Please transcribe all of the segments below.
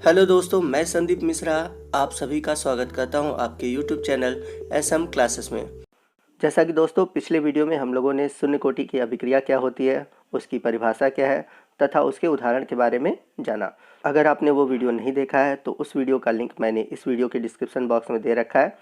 Hello दोस्तों, मैं संदीप मिश्रा आप सभी का स्वागत करता हूं आपके यूट्यूब चैनल एसएम क्लासेस में। जैसा कि दोस्तों पिछले वीडियो में हम लोगों ने शून्य कोटि की अभिक्रिया क्या होती है, उसकी परिभाषा क्या है तथा उसके उदाहरण के बारे में जाना। अगर आपने वो वीडियो नहीं देखा है तो उस वीडियो का लिंक मैंने इस वीडियो के डिस्क्रिप्शन बॉक्स में दे रखा है।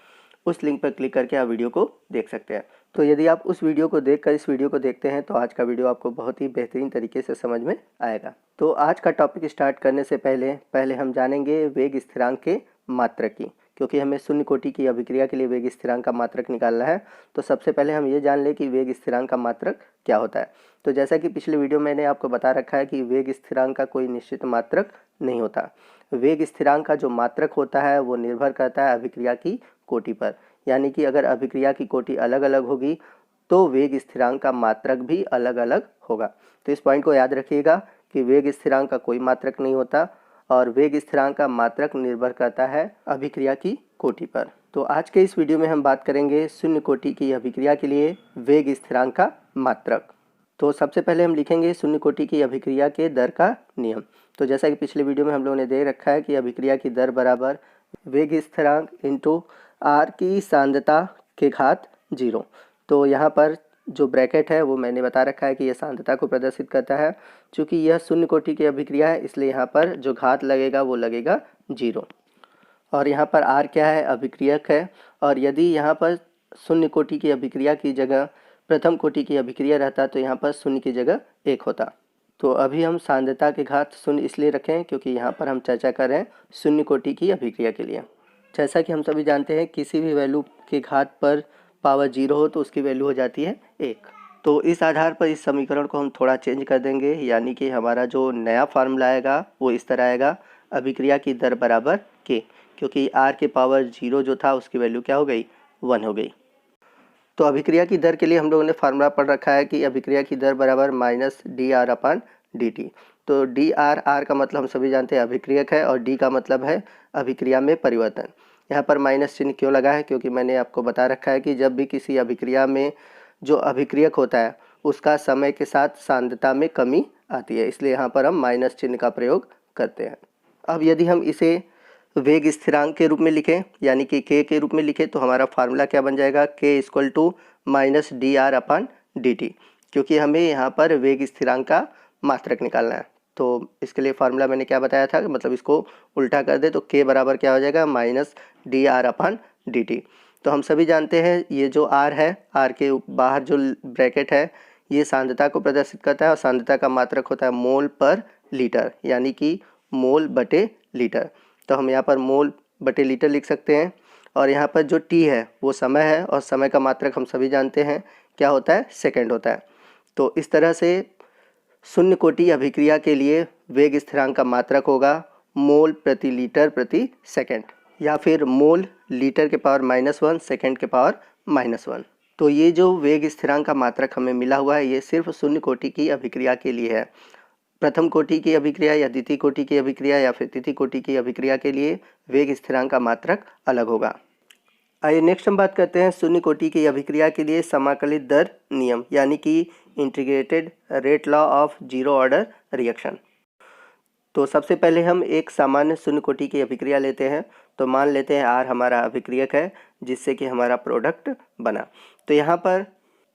उस लिंक पर क्लिक करके आप वीडियो को देख सकते हैं। तो यदि आप उस वीडियो को देखकर इस वीडियो को देखते हैं तो आज का वीडियो आपको बहुत ही बेहतरीन तरीके से समझ में आएगा। तो आज का टॉपिक स्टार्ट करने से पहले हम जानेंगे वेग स्थिरांक के मात्रक की, क्योंकि हमें शून्य कोटि की अभिक्रिया के लिए वेग स्थिरांक का मात्रक निकालना है। तो सबसे पहले हम ये जान लें कि वेग स्थिरांक का मात्रक क्या होता है। तो जैसा कि पिछले वीडियो मैंने आपको बता रखा है कि वेग स्थिरांक का कोई निश्चित मात्रक नहीं होता। वेग स्थिरांक का जो मात्रक होता है वो निर्भर करता है अभिक्रिया की कोटि पर, यानी कि अगर अभिक्रिया की कोटि अलग अलग होगी तो वेग स्थिरांक का मात्रक भी अलग अलग होगा। तो इस पॉइंट को याद रखिएगा कि वेग स्थिरांक का कोई मात्रक नहीं होता और वेग स्थिरांक का मात्रक निर्भर करता है अभिक्रिया की कोटि पर। तो आज के इस वीडियो में हम बात करेंगे शून्य कोटि की अभिक्रिया के लिए वेग स्थिरांक का मात्रक। तो सबसे पहले हम लिखेंगे शून्य कोटि की अभिक्रिया के दर का नियम। तो जैसा कि पिछले वीडियो में हम लोगों ने दे रखा है कि अभिक्रिया की दर बराबर वेग स्थिरांक इंटू आर की सांद्रता के घात 0। तो यहाँ पर जो ब्रैकेट है वो मैंने बता रखा है कि यह सांद्रता को प्रदर्शित करता है। चूँकि यह शून्य कोटि की अभिक्रिया है इसलिए यहाँ पर जो घात लगेगा वो लगेगा 0। और यहाँ पर आर क्या है, अभिक्रियक है। और यदि यहाँ पर शून्य कोटि की अभिक्रिया की जगह प्रथम कोटि की अभिक्रिया रहता तो यहाँ पर शून्य की जगह 1 होता। तो अभी हम सांद्रता के घात 0 इसलिए रखें क्योंकि यहाँ पर हम चर्चा कर रहे हैं शून्य कोटि की अभिक्रिया के लिए। जैसा कि हम सभी जानते हैं किसी भी वैल्यू के घात पर पावर 0 हो तो उसकी वैल्यू हो जाती है 1। तो इस आधार पर इस समीकरण को हम थोड़ा चेंज कर देंगे, यानी कि हमारा जो नया फार्मूला आएगा वो इस तरह आएगा, अभिक्रिया की दर बराबर के, क्योंकि आर के पावर 0 जो था उसकी वैल्यू क्या हो गई, 1 हो गई। तो अभिक्रिया की दर के लिए हम लोगों ने फार्मूला पढ़ रखा है कि अभिक्रिया की दर बराबर -dr/dt। तो आर का मतलब हम सभी जानते हैं अभिक्रियक है और डी का मतलब है अभिक्रिया में परिवर्तन। यहाँ पर माइनस चिन्ह क्यों लगा है, क्योंकि मैंने आपको बता रखा है कि जब भी किसी अभिक्रिया में जो अभिक्रियक होता है उसका समय के साथ सांद्रता में कमी आती है, इसलिए यहाँ पर हम माइनस चिन्ह का प्रयोग करते हैं। अब यदि हम इसे वेग स्थिरांक के रूप में लिखें यानी कि के रूप में लिखें तो हमारा फार्मूला क्या बन जाएगा, के इक्वल टू -dr/dt, क्योंकि हमें यहाँ पर वेग स्थिरांक का मात्रक निकालना है। तो इसके लिए फार्मूला मैंने क्या बताया था, मतलब इसको उल्टा कर दे तो के बराबर क्या हो जाएगा, -dr/dt। तो हम सभी जानते हैं ये जो आर है, आर के बाहर जो ब्रैकेट है ये सांद्रता को प्रदर्शित करता है और सांद्रता का मात्रक होता है मोल पर लीटर, यानी कि मोल बटे लीटर। तो हम यहाँ पर मोल बटे लीटर लिख सकते हैं। और यहाँ पर जो टी है वो समय है और समय का मात्रक हम सभी जानते हैं क्या होता है, सेकंड होता है। तो इस तरह से शून्य कोटि अभिक्रिया के लिए वेग स्थिरांक का मात्रक होगा मोल प्रति लीटर प्रति सेकंड, या फिर मोल लीटर के पावर -1 सेकंड के पावर -1। तो ये जो वेग स्थिरांक का मात्रक हमें मिला हुआ है ये सिर्फ शून्य कोटि की अभिक्रिया के लिए है। प्रथम कोटि की अभिक्रिया या द्वितीय कोटि की अभिक्रिया या फिर तृतीय कोटि की अभिक्रिया के लिए वेग स्थिरांक का मात्रक अलग होगा। आइए नेक्स्ट हम बात करते हैं शून्य कोटि की अभिक्रिया के लिए समाकलित दर नियम, यानी कि integrated rate law of zero order reaction. तो सबसे पहले हम एक सामान्य शून्य कोटि की अभिक्रिया लेते हैं। तो मान लेते हैं आर हमारा अभिक्रियक है जिससे कि हमारा प्रोडक्ट बना। तो यहाँ पर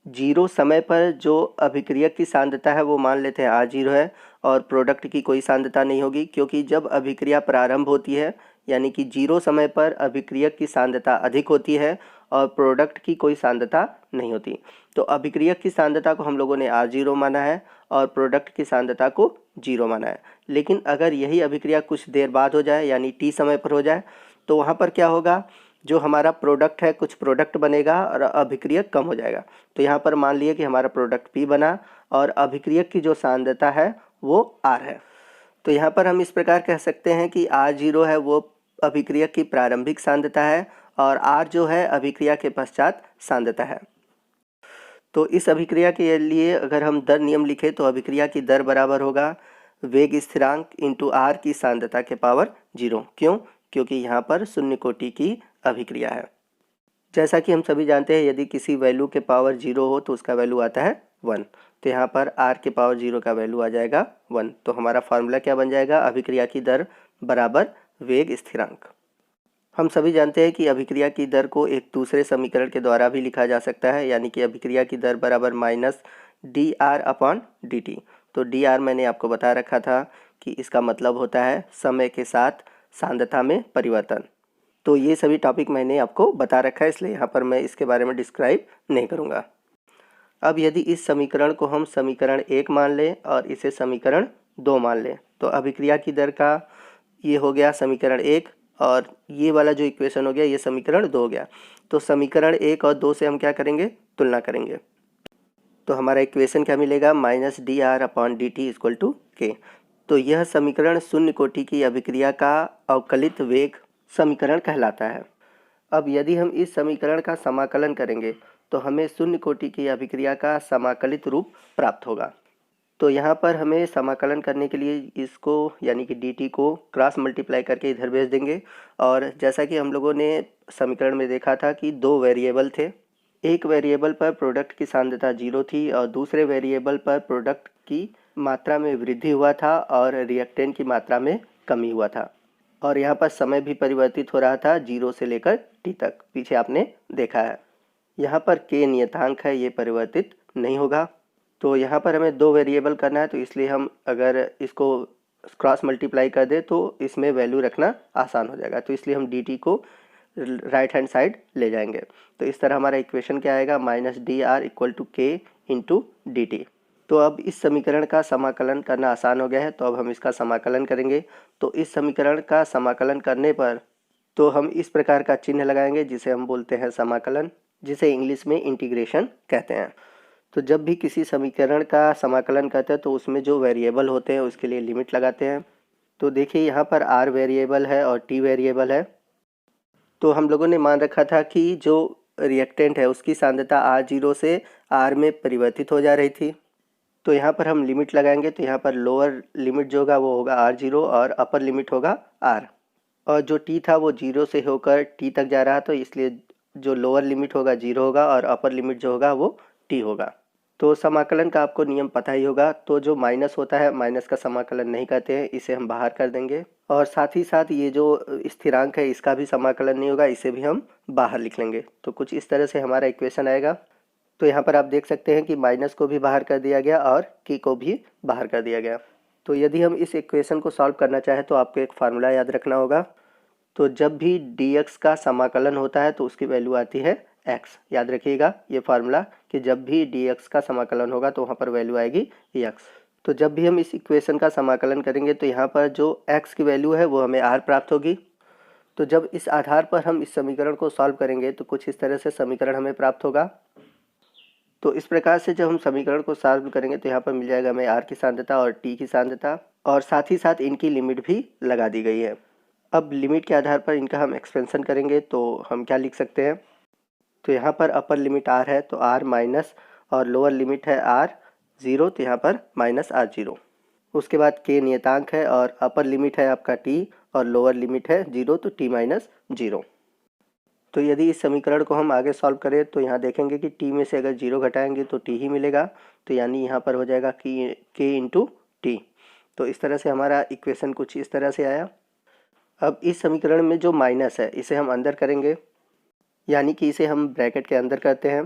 0 समय पर जो अभिक्रियक की सांद्रता है वो मान लेते हैं R0 है और प्रोडक्ट की कोई सांद्रता नहीं होगी, क्योंकि जब अभिक्रिया प्रारंभ होती है यानी कि 0 समय पर अभिक्रियक की सांद्रता अधिक होती है और प्रोडक्ट की कोई सांद्रता नहीं होती। तो अभिक्रियक की सांद्रता को हम लोगों ने R0 माना है और प्रोडक्ट की सांद्रता को 0 माना है। लेकिन अगर यही अभिक्रिया कुछ देर बाद हो जाए यानी T समय पर हो जाए तो वहाँ पर क्या होगा, जो हमारा प्रोडक्ट है कुछ प्रोडक्ट बनेगा और अभिक्रियक कम हो जाएगा। तो यहाँ पर मान लिए कि हमारा प्रोडक्ट P बना और अभिक्रियक की जो सांद्रता है वो R है। तो यहाँ पर हम इस प्रकार कह सकते हैं कि R0 है वो अभिक्रियक की प्रारंभिक सांद्रता है और R जो है अभिक्रिया के पश्चात सांद्रता है। तो इस अभिक्रिया के लिए अगर हम दर नियम लिखें तो अभिक्रिया की दर बराबर होगा वेग स्थिरांक इंटू आर की सांद्रता के पावर 0। क्यों? क्योंकि यहाँ पर शून्य कोटि की अभिक्रिया है। जैसा कि हम सभी जानते हैं यदि किसी वैल्यू के पावर 0 हो तो उसका वैल्यू आता है 1। तो यहाँ पर r के पावर 0 का वैल्यू आ जाएगा 1। तो हमारा फार्मूला क्या बन जाएगा, अभिक्रिया की दर बराबर वेग स्थिरांक। हम सभी जानते हैं कि अभिक्रिया की दर को एक दूसरे समीकरण के द्वारा भी लिखा जा सकता है, यानी कि अभिक्रिया की दर बराबर minus d r upon d t. तो डी आर मैंने आपको बता रखा था कि इसका मतलब होता है समय के साथ सांद्रता में परिवर्तन। तो ये सभी टॉपिक मैंने आपको बता रखा है, इसलिए यहाँ पर मैं इसके बारे में डिस्क्राइब नहीं करूँगा। अब यदि इस समीकरण को हम समीकरण 1 मान लें और इसे समीकरण 2 मान लें, तो अभिक्रिया की दर का ये हो गया समीकरण 1 और ये वाला जो इक्वेशन हो गया ये समीकरण 2 हो गया। तो समीकरण 1 और 2 से हम क्या करेंगे, तुलना करेंगे। तो हमारा इक्वेशन क्या मिलेगा, minus d r upon d t equal to k. तो यह समीकरण शून्य कोटि की अभिक्रिया का अवकलित वेग समीकरण कहलाता है। अब यदि हम इस समीकरण का समाकलन करेंगे तो हमें शून्य कोटि की अभिक्रिया का समाकलित रूप प्राप्त होगा। तो यहाँ पर हमें समाकलन करने के लिए इसको यानी कि dt को क्रॉस मल्टीप्लाई करके इधर भेज देंगे। और जैसा कि हम लोगों ने समीकरण में देखा था कि दो वेरिएबल थे, एक वेरिएबल पर प्रोडक्ट की सांद्रता 0 थी और दूसरे वेरिएबल पर प्रोडक्ट की मात्रा में वृद्धि हुआ था और रिएक्टेंट की मात्रा में कमी हुआ था। और यहाँ पर समय भी परिवर्तित हो रहा था 0 से लेकर t तक, पीछे आपने देखा है। यहाँ पर k नियतांक है, ये परिवर्तित नहीं होगा। तो यहाँ पर हमें दो वेरिएबल करना है, तो इसलिए हम अगर इसको क्रॉस मल्टीप्लाई कर दें तो इसमें वैल्यू रखना आसान हो जाएगा। तो इसलिए हम dt को राइट हैंड साइड ले जाएंगे। तो इस तरह हमारा इक्वेशन क्या आएगा, minus d r equal to k into d t. तो अब इस समीकरण का समाकलन करना आसान हो गया है, तो अब हम इसका समाकलन करेंगे। तो इस समीकरण का समाकलन करने पर तो हम इस प्रकार का चिन्ह लगाएंगे जिसे हम बोलते हैं समाकलन, जिसे इंग्लिश में इंटीग्रेशन कहते हैं। तो जब भी किसी समीकरण का समाकलन करते हैं तो उसमें जो वेरिएबल होते हैं उसके लिए लिमिट लगाते हैं। तो देखिए यहाँ पर r वेरिएबल है और t वेरिएबल है। तो हम लोगों ने मान रखा था कि जो रिएक्टेंट है उसकी सांद्रता r0 से r में परिवर्तित हो जा रही थी। तो यहाँ पर हम लिमिट लगाएंगे, तो यहाँ पर लोअर लिमिट जो होगा वो होगा r0 और अपर लिमिट होगा r। और जो t था वो 0 से होकर t तक जा रहा, तो इसलिए जो लोअर लिमिट होगा 0 होगा और अपर लिमिट जो होगा वो t होगा। तो समाकलन का आपको नियम पता ही होगा। तो जो माइनस होता है, माइनस का समाकलन नहीं करते हैं, इसे हम बाहर कर देंगे। और साथ ही साथ ये जो स्थिरांक है इसका भी समाकलन नहीं होगा, इसे भी हम बाहर लिख लेंगे। तो कुछ इस तरह से हमारा इक्वेशन आएगा। तो यहाँ पर आप देख सकते हैं कि माइनस को भी बाहर कर दिया गया और k को भी बाहर कर दिया गया। तो यदि हम इस इक्वेशन को सॉल्व करना चाहें तो आपको एक फार्मूला याद रखना होगा। तो जब भी dx का समाकलन होता है तो उसकी वैल्यू आती है x। याद रखिएगा ये फार्मूला कि जब भी dx का समाकलन होगा तो वहाँ पर वैल्यू आएगी x। तो जब भी हम इस इक्वेशन का समाकलन करेंगे तो यहाँ पर जो x की वैल्यू है वो हमें r प्राप्त होगी। तो जब इस आधार पर हम इस समीकरण को सॉल्व करेंगे तो कुछ इस तरह से समीकरण हमें प्राप्त होगा। तो इस प्रकार से जब हम समीकरण को सॉल्व करेंगे तो यहाँ पर मिल जाएगा हमें r की सांद्रता और t की सांद्रता, और साथ ही साथ इनकी लिमिट भी लगा दी गई है। अब लिमिट के आधार पर इनका हम एक्सपेंशन करेंगे तो हम क्या लिख सकते हैं, तो यहाँ पर अपर लिमिट r है तो r माइनस, और लोअर लिमिट है r0 तो यहाँ पर माइनस r0। उसके बाद k नियतांक है और अपर लिमिट है आपका t और लोअर लिमिट है 0 तो t माइनस 0। तो यदि इस समीकरण को हम आगे सॉल्व करें तो यहाँ देखेंगे कि t में से अगर 0 घटाएंगे तो t ही मिलेगा। तो यानी यहाँ पर हो जाएगा कि k इंटू टी। तो इस तरह से हमारा इक्वेशन कुछ इस तरह से आया। अब इस समीकरण में जो माइनस है इसे हम अंदर करेंगे, यानी कि इसे हम ब्रैकेट के अंदर करते हैं।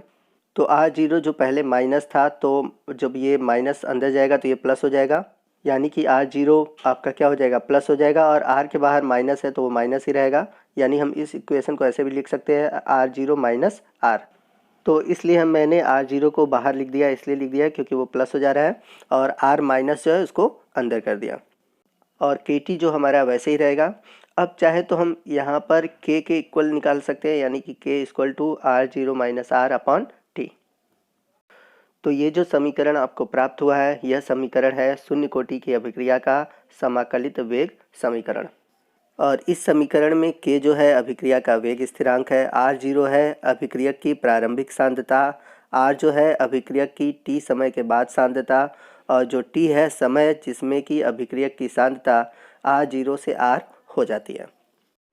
तो r0 जो पहले माइनस था, तो जब ये माइनस अंदर जाएगा तो ये प्लस हो जाएगा, यानी कि r0 आपका क्या हो जाएगा, प्लस हो जाएगा। और r के बाहर माइनस है तो वो माइनस ही रहेगा, यानी हम इस इक्वेशन को ऐसे भी लिख सकते हैं r0 माइनस r। तो इसलिए मैंने r0 को बाहर लिख दिया, इसलिए लिख दिया क्योंकि वो प्लस हो जा रहा है, और r माइनस जो है उसको अंदर कर दिया, और kt जो हमारा वैसे ही रहेगा। अब चाहे तो हम यहाँ पर k के इक्वल निकाल सकते हैं, यानी कि k equal to r0 minus r upon t। तो ये जो समीकरण आपको प्राप्त हुआ है यह समीकरण है शून्य कोटि की अभिक्रिया का समाकलित वेग समीकरण। और इस समीकरण में k जो है अभिक्रिया का वेग स्थिरांक है, r0 है अभिक्रियक की प्रारंभिक सांद्रता, r जो है अभिक्रियक की t समय के बाद सांद्रता, और जो t है समय जिसमें कि अभिक्रियक की सांद्रता r0 से r हो जाती है।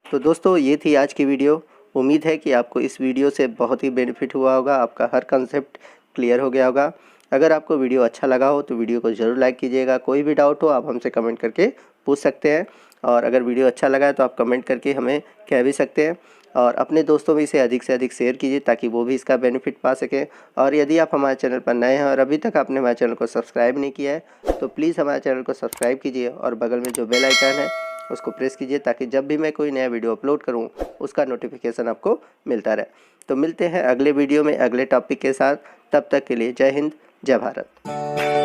तो दोस्तों ये थी आज की वीडियो। उम्मीद है कि आपको इस वीडियो से बहुत ही बेनिफिट हुआ होगा, आपका हर कंसेप्ट क्लियर हो गया होगा। अगर आपको वीडियो अच्छा लगा हो तो वीडियो को ज़रूर लाइक कीजिएगा। कोई भी डाउट हो आप हमसे कमेंट करके पूछ सकते हैं। और अगर वीडियो अच्छा लगा है तो आप कमेंट करके हमें कह भी सकते हैं, और अपने दोस्तों में इसे अधिक से अधिक शेयर कीजिए ताकि वो भी इसका बेनिफिट पा सकें। और यदि आप हमारे चैनल पर नए हैं और अभी तक आपने हमारे चैनल को सब्सक्राइब नहीं किया है तो प्लीज़ हमारे चैनल को सब्सक्राइब कीजिए और बगल में जो बेल आइकन है उसको प्रेस कीजिए ताकि जब भी मैं कोई नया वीडियो अपलोड करूं उसका नोटिफिकेशन आपको मिलता रहे। तो मिलते हैं अगले वीडियो में अगले टॉपिक के साथ। तब तक के लिए जय हिंद, जय भारत।